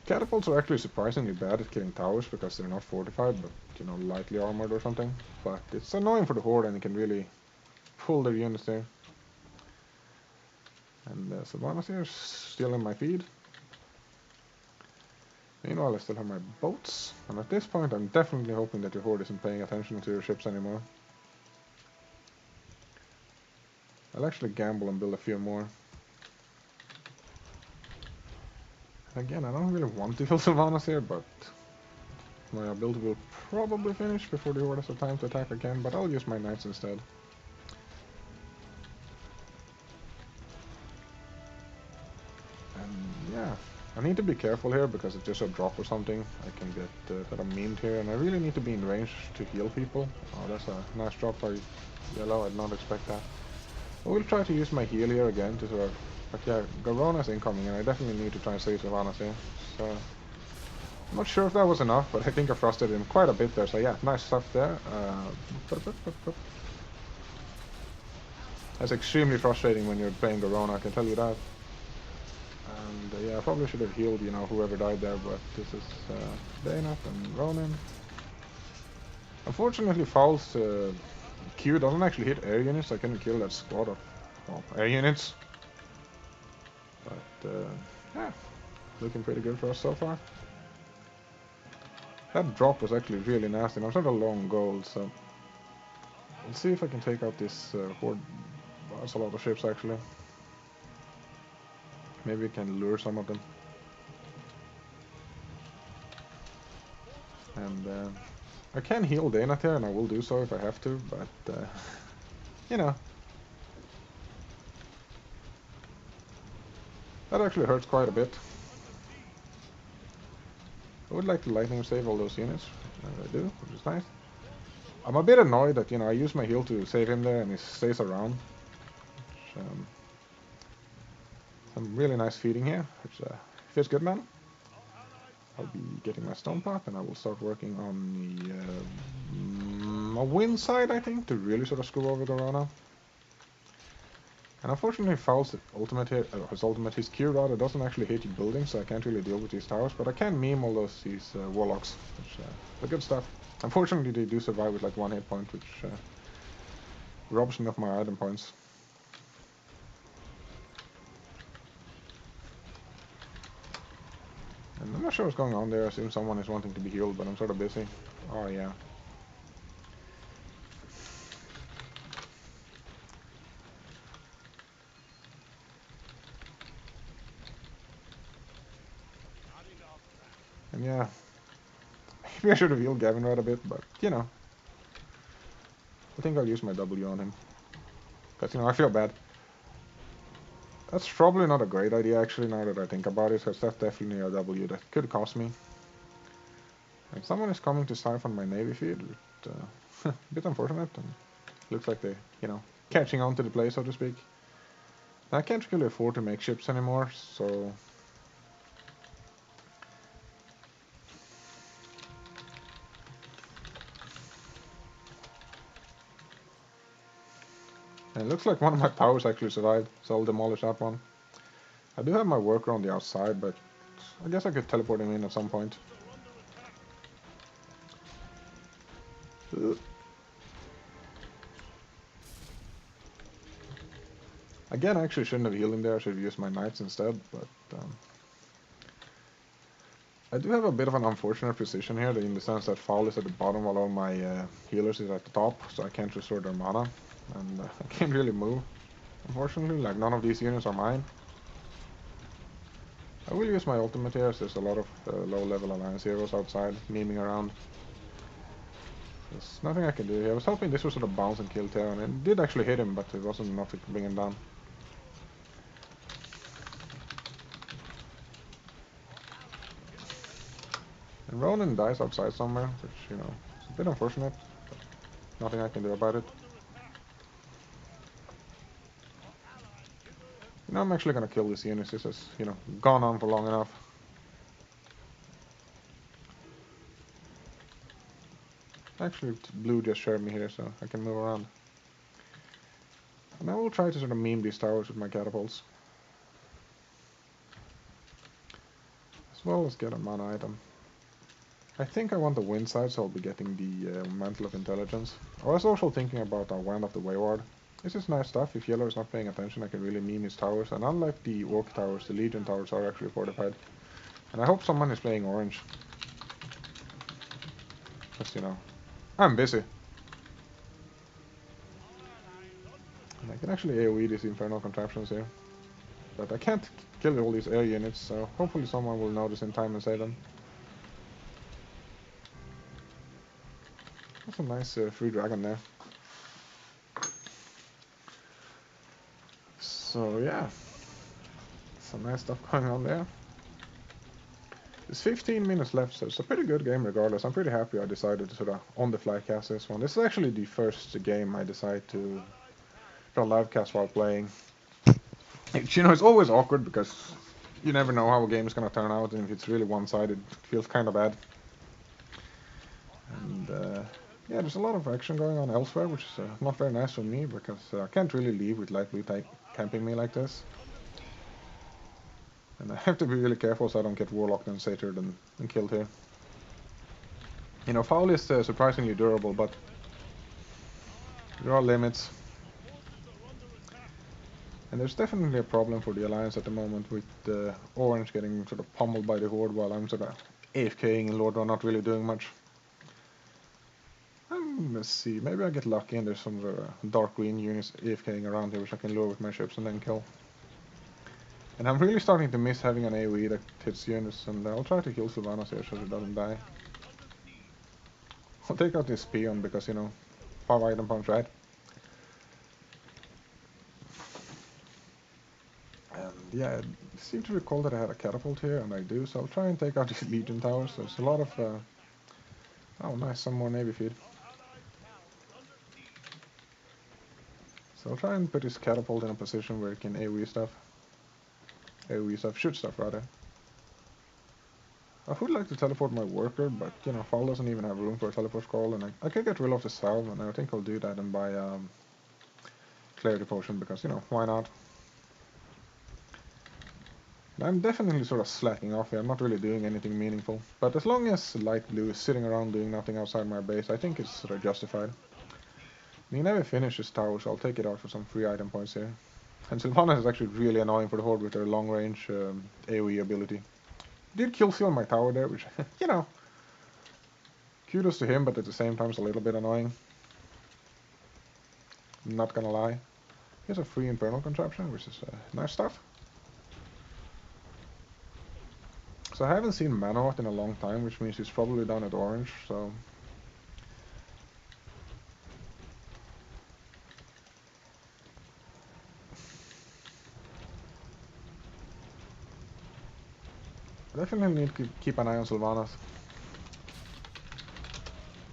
Speaker 1: catapults are actually surprisingly bad at killing towers because they're not fortified, but, you know, lightly armored or something. But it's annoying for the Horde, and it can really pull their units there. And Sylvanas here is still in my feed. Meanwhile, I still have my boats, and at this point I'm definitely hoping that your Horde isn't paying attention to your ships anymore. I'll actually gamble and build a few more. Again, I don't really want to kill Sylvanas here, but my ability will probably finish before the Horde has the time to attack again, but I'll use my knights instead. And yeah, I need to be careful here because if there's a drop or something, I can get kind of memed here, and I really need to be in range to heal people. Oh, that's a nice drop by yellow, I did not expect that. I will try to use my heal here again to sort of... But yeah, Garona's incoming, and I definitely need to try and save Sylvanas here. So, I'm not sure if that was enough, but I think I frustrated him quite a bit there, so yeah, nice stuff there. That's extremely frustrating when you're playing Garona, I can tell you that. And yeah, I probably should have healed, you know, whoever died there, but this is Daynat and Ronin. Unfortunately, Faol's Q doesn't actually hit air units, so I couldn't kill that squad of, well, air units. But yeah, looking pretty good for us so far. That drop was actually really nasty, and I'm sort of low on gold, so... Let's see if I can take out this Horde. Well, that's a lot of ships, actually. Maybe we can lure some of them. And I can heal Daynat here, and I will do so if I have to, but you know. That actually hurts quite a bit. I would like to lightning save all those units. I do, which is nice. I'm a bit annoyed that, you know, I use my heal to save him there and he stays around. Which, some really nice feeding here, which feels good, man. I'll be getting my stone pot, and I will start working on the wind side, I think, to really sort of screw over Garona. And unfortunately, Faol's ultimate here, his Q rather doesn't actually hit your buildings, so I can't really deal with these towers. But I can meme all these warlocks, which are good stuff. Unfortunately, they do survive with like 1 hit point, which robs me of my item points. And I'm not sure what's going on there. I assume someone is wanting to be healed, but I'm sort of busy. Oh yeah. And yeah, maybe I should have healed Gavin right a bit, but you know. I think I'll use my W on him. Because, you know, I feel bad. That's probably not a great idea, actually, now that I think about it, because that's definitely a W that could cost me. And someone is coming to siphon my navy feed, which, a bit unfortunate, and looks like they, you know, catching on to the play, so to speak. I can't really afford to make ships anymore, so... And it looks like one of my towers actually survived, so I'll demolish that one. I do have my worker on the outside, but I guess I could teleport him in at some point. Again, I actually shouldn't have healed him there, I should have used my knights instead, but... I do have a bit of an unfortunate position here, in the sense that Faol is at the bottom while all my healers is at the top, so I can't restore their mana, and I can't really move, unfortunately, like none of these units are mine. I will use my ultimate here, as there's a lot of low-level Alliance heroes outside, memeing around. There's nothing I can do here. I was hoping this would sort of bounce and kill Terra, and it did actually hit him, but it wasn't enough to bring him down. And Ronan dies outside somewhere, which, you know, is a bit unfortunate, but nothing I can do about it. You know, I'm actually gonna kill this unit. This has, you know, gone on for long enough. Actually, blue just shared me here, so I can move around. And I will try to sort of meme these towers with my catapults. As well as get a mana item. I think I want the wind side, so I'll be getting the Mantle of Intelligence. I was also thinking about our Wand of the Wayward. This is nice stuff. If yellow is not paying attention, I can really meme his towers. And unlike the Orc towers, the Legion towers are actually fortified. And I hope someone is playing orange. Because, you know, I'm busy. And I can actually AoE these infernal contraptions here. But I can't kill all these air units, so hopefully someone will notice in time and save them. That's a nice free dragon there. So yeah, some nice stuff going on there. There's 15 minutes left, so it's a pretty good game regardless. I'm pretty happy I decided to sort of on-the-fly cast this one. This is actually the first game I decide to live cast while playing. You know, it's always awkward because you never know how a game is going to turn out, and if it's really one-sided, it feels kind of bad. And yeah, there's a lot of action going on elsewhere, which is not very nice for me, because I can't really leave with light blue type camping me like this. And I have to be really careful so I don't get warlocked and satiered and killed here. You know, Faol is surprisingly durable, but there are limits. And there's definitely a problem for the Alliance at the moment with Orange getting sort of pummeled by the Horde while I'm sort of AFKing in Lordra, not really doing much. Let's see, maybe I get lucky and there's some dark green units AFKing around here which I can lure with my ships and then kill. And I'm really starting to miss having an AoE that hits units, and I'll try to kill Sylvanas here so she doesn't die. I'll take out this peon because, you know, 5 item punch, right? And yeah, I seem to recall that I had a catapult here, and I do, so I'll try and take out these Legion towers. There's a lot of... oh nice, some more Navy feed. So I'll try and put this catapult in a position where it can AoE stuff. Shoot stuff rather. I would like to teleport my worker, but, you know, Faol doesn't even have room for a teleport scroll, and I can get rid of the salve, and I think I'll do that and buy Clarity Potion, because, you know, why not? And I'm definitely sort of slacking off here, I'm not really doing anything meaningful. But as long as light blue is sitting around doing nothing outside my base, I think it's sort of justified. He never finishes tower, so I'll take it out for some free item points here. And Sylvanas is actually really annoying for the Horde with their long-range AoE ability. Did kill seal my tower there, which, you know, kudos to him, but at the same time it's a little bit annoying. I'm not gonna lie. Here's a free infernal contraption, which is nice stuff. So I haven't seen Manawat in a long time, which means he's probably down at orange, so... I definitely need to keep an eye on Sylvanas.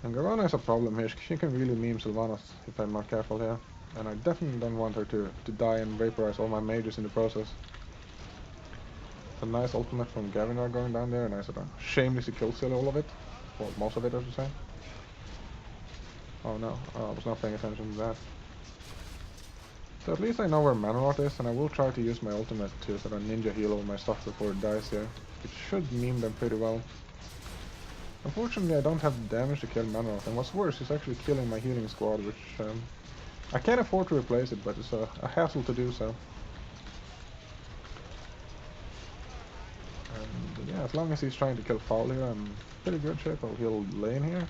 Speaker 1: And Garona is a problem here, she can really meme Sylvanas if I'm not careful here. And I definitely don't want her to die and vaporize all my mages in the process. A nice ultimate from Gavinar going down there, and I sort of shamelessly kill steal all of it. Well, most of it, I should say. Oh no, I was not paying attention to that. So at least I know where Manarot is, and I will try to use my ultimate to sort of ninja heal all my stuff before it dies here. It should meme them pretty well. Unfortunately, I don't have the damage to kill Manarot, and what's worse, it's actually killing my healing squad, which I can't afford to replace it, but it's a hassle to do so. And yeah, as long as he's trying to kill Faol here, I'm in pretty good shape. I'll heal lane here.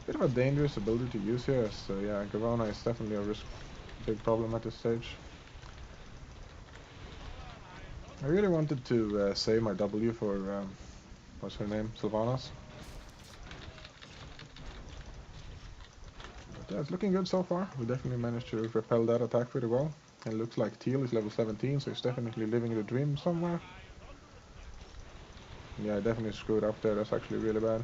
Speaker 1: Bit of a dangerous ability to use here, as yeah, Garona is definitely a big problem at this stage. I really wanted to save my W for, what's her name, Sylvanas. But yeah, it's looking good so far. We definitely managed to repel that attack pretty well. And it looks like Teal is level 17, so he's definitely living the dream somewhere. Yeah, I definitely screwed up there. That's actually really bad.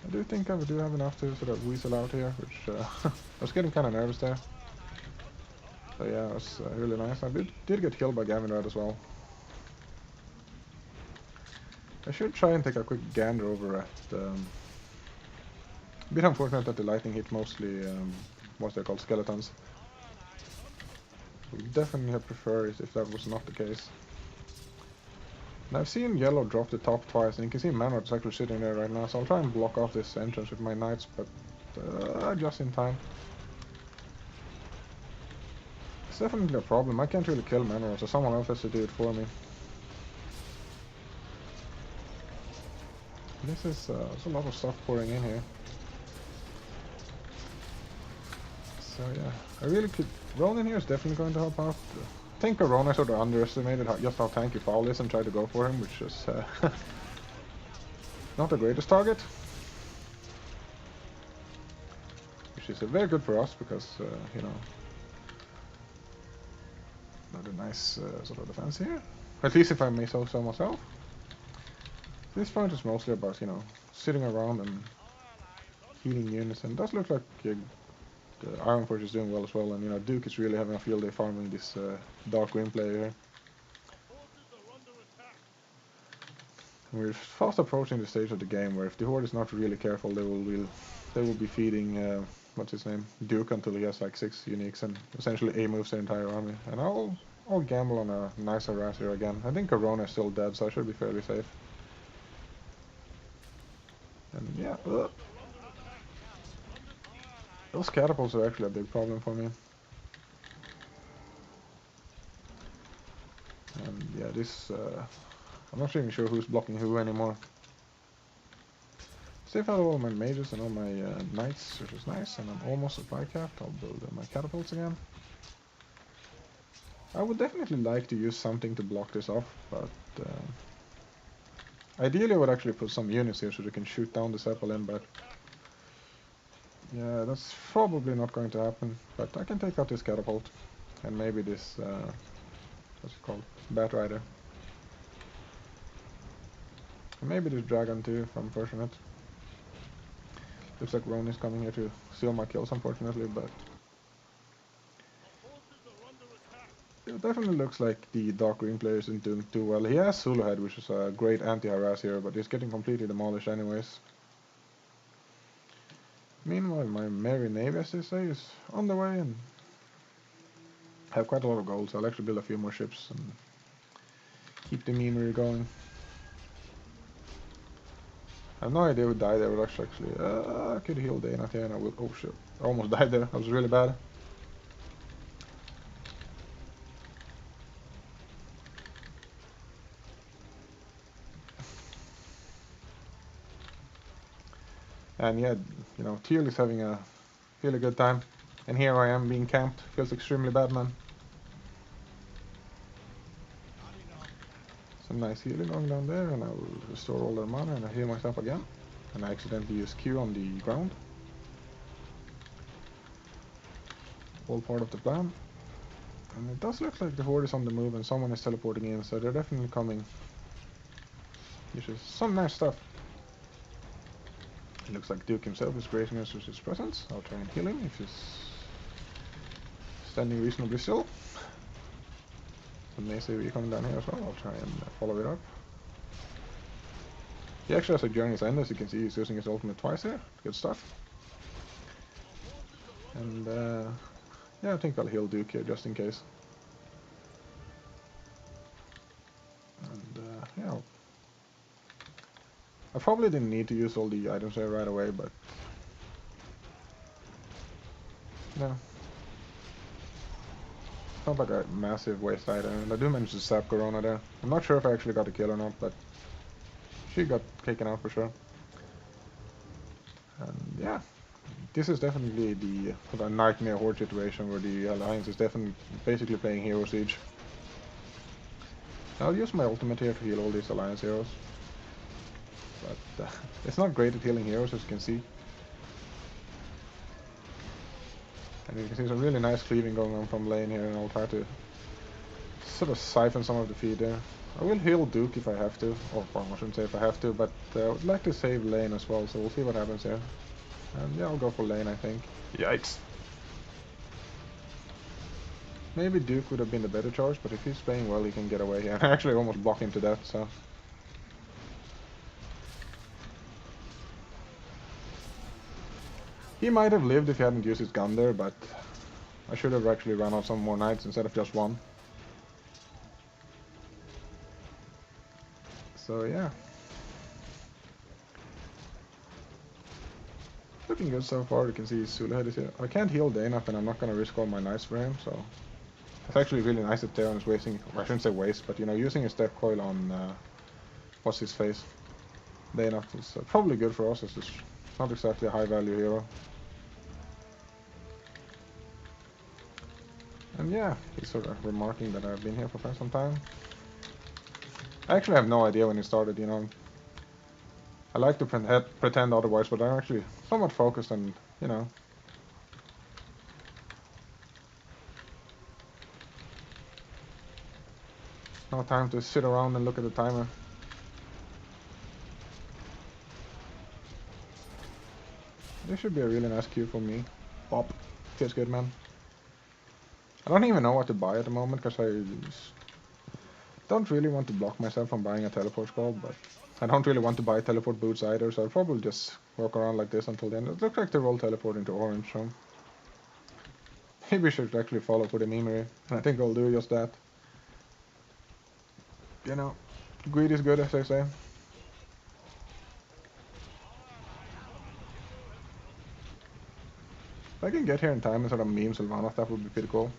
Speaker 1: I do think I do have enough to sort of weasel out here, which I was getting kind of nervous there. So yeah, it was really nice. I did get killed by Gavinrad as well. I should try and take a quick gander over at... a bit unfortunate that the lightning hit mostly, what's they called, skeletons. Would definitely have preferred it if that was not the case. And I've seen yellow drop the top twice, and you can see Manrod's actually sitting there right now, so I'll try and block off this entrance with my knights, but just in time. It's definitely a problem. I can't really kill Manrod, so someone else has to do it for me. This is there's a lot of stuff pouring in here. So yeah, I really could... Ronin here is definitely going to help out. I think Corona sort of underestimated just how tanky Faol is and tried to go for him, which is not the greatest target. Which is very good for us because, you know, not a nice sort of defense here. At least if I may say so myself. This point is mostly about, you know, sitting around and healing units, and it does look like Ironforge is doing well as well, and you know, Duke is really having a field day farming this Dark Wind player here. And we're fast approaching the stage of the game where if the Horde is not really careful, they will be feeding what's his name, Duke, until he has like 6 uniques and essentially A-moves their entire army. And I'll gamble on a nice harass here again. I think Corona is still dead, so I should be fairly safe. And yeah, those catapults are actually a big problem for me. And yeah, this I'm not even sure who's blocking who anymore. Save out all my mages and all my knights, which is nice, and I'm almost supply capped. I'll build my catapults again. I would definitely like to use something to block this off, but ideally I would actually put some units here so they can shoot down the Zeppelin, but yeah, that's probably not going to happen. But I can take out this catapult, and maybe this, what's it called, Bat Rider. And maybe this dragon too, if I'm pushing it. Looks like Ron is coming here to steal my kills, unfortunately, but it definitely looks like the Dark Green player isn't doing too well. He has Zulu Head, which is a great anti-harass here, but he's getting completely demolished anyways. Meanwhile, my Merry Navy, as they say, is on the way, and I have quite a lot of gold, so I'll actually build a few more ships and keep the memery going. I have no idea who died there, but actually, I could heal Dana here, and I will... Oh shit, I almost died there, that was really bad. And yeah, you know, Teal is having a really good time. And here I am being camped. Feels extremely bad, man. Some nice healing going down there, and I will restore all their mana, and I heal myself again. And I accidentally use Q on the ground. All part of the plan. And it does look like the Horde is on the move, and someone is teleporting in, so they're definitely coming. which is some nice stuff. It looks like Duke himself is gracing us with his presence. I'll try and heal him if he's standing reasonably still. And Mace AoE coming down here as well. I'll try and follow it up. He actually has a Journey's End, as you can see. He's using his ultimate twice here. Good stuff. And yeah, I think I'll heal Duke here just in case. And yeah, I probably didn't need to use all the items there right away, but no. It's not like a massive waste item, and I do manage to sap Corona there. I'm not sure if I actually got a kill or not, but she got taken out for sure. And yeah, this is definitely the nightmare Horde situation where the Alliance is definitely basically playing Hero Siege. I'll use my ultimate here to heal all these Alliance heroes. But it's not great at healing heroes, as you can see. And you can see some really nice cleaving going on from lane here, and I'll try to sort of siphon some of the feed there. I will heal Duke if I have to, or well, I shouldn't say if I have to, but I would like to save lane as well, so we'll see what happens here. And yeah, I'll go for lane, I think. Yikes! Maybe Duke would have been the better choice, but if he's playing well, he can get away here. I actually almost block him to death, so... He might have lived if he hadn't used his gun there, but I should have actually run out some more knights instead of just one. So yeah. Looking good so far. You can see Sulahead is here. I can't heal Dana, and I'm not going to risk all my knights for him, so... It's actually really nice that Theon is wasting... Well, I shouldn't say waste, but you know, using his step coil on... what's his face? Dana is probably good for us, as it's not exactly a high value hero. And yeah, he's sort of remarking that I've been here for quite some time. I actually have no idea when he started, you know. I like to pretend otherwise, but I'm actually somewhat focused and, you know. No time to sit around and look at the timer. This should be a really nice queue for me. Bop. Feels good, man. I don't even know what to buy at the moment, because I don't really want to block myself from buying a teleport scroll, but I don't really want to buy teleport boots either, so I'll probably just walk around like this until the end. It looks like they're all teleport into orange, so... Maybe we should actually follow for the memory, and I think I'll do just that. You know, greed is good, as I say. If I can get here in time and sort of meme Sylvanas, that would be pretty cool.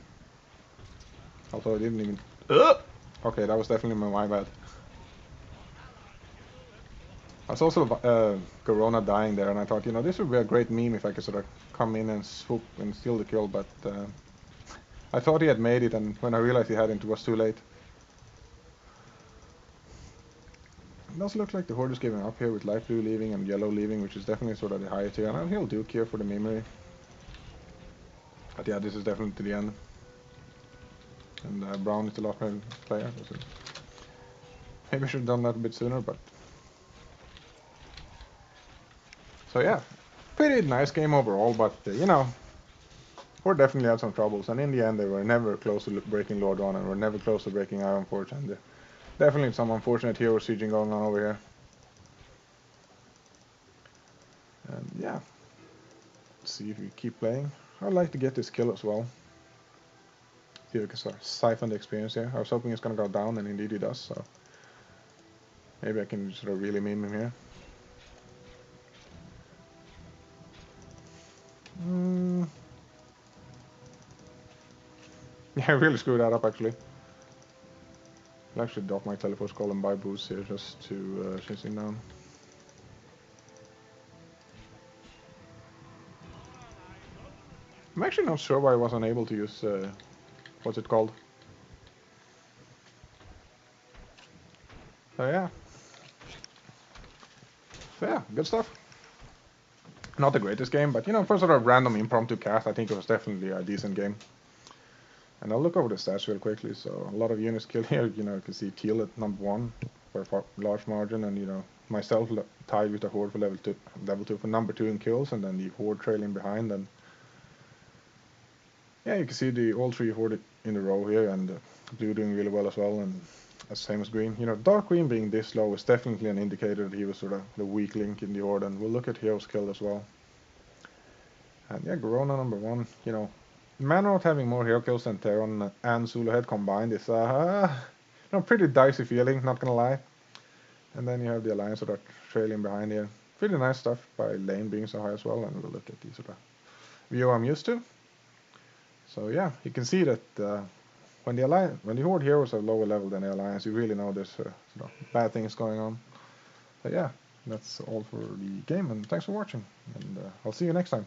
Speaker 1: Although I didn't even... Okay, that was definitely my bad. I was also Corona dying there, and I thought, you know, this would be a great meme if I could sort of come in and swoop and steal the kill, but I thought he had made it, and when I realized he hadn't, it was too late. It does look like the Horde is giving up here with light blue leaving and yellow leaving, which is definitely sort of the higher tier, and I'll heal Duke here for the memory. But yeah, this is definitely to the end. And Brown is the last player. Maybe I should have done that a bit sooner, but... So yeah, pretty nice game overall, but you know, Horde definitely had some troubles, and in the end they were never close to breaking Lord Ron, and were never close to breaking Ironforge, and definitely some unfortunate hero sieging going on over here. And yeah, let's see if we keep playing. I'd like to get this kill as well. See if we can sort of siphon the experience here. I was hoping it's gonna go down, and indeed it does, so maybe I can sort of really meme him here. Yeah, I really screwed that up actually. I'll actually drop my teleport scroll and buy boost here just to chase him down. I'm actually not sure why I was unable to use, what's it called? So yeah. So yeah, good stuff. Not the greatest game, but you know, for sort of random impromptu cast, I think it was definitely a decent game. And I'll look over the stats real quickly. So a lot of units killed here. You know, you can see Teal at number 1. for a large margin, and myself tied with the Horde for level 2 for number 2 in kills, and then the Horde trailing behind. And yeah, you can see all 3 Horde in a row here, and blue doing really well as well, and same as green. Dark green being this low is definitely an indicator that he was sort of the weak link in the Horde, and we'll look at hero's kill as well. And yeah, Garona number 1, Manroth having more hero kills than Theron and Zuluhead combined is pretty dicey feeling, not gonna lie. And then you have the Alliance sort of trailing behind here. Pretty nice stuff by Lane being so high as well, and we'll look at the sort of view I'm used to. So yeah, you can see that when the Horde heroes are lower level than the Alliance, you really know there's sort of bad things going on. But yeah, that's all for the game, and thanks for watching, and I'll see you next time.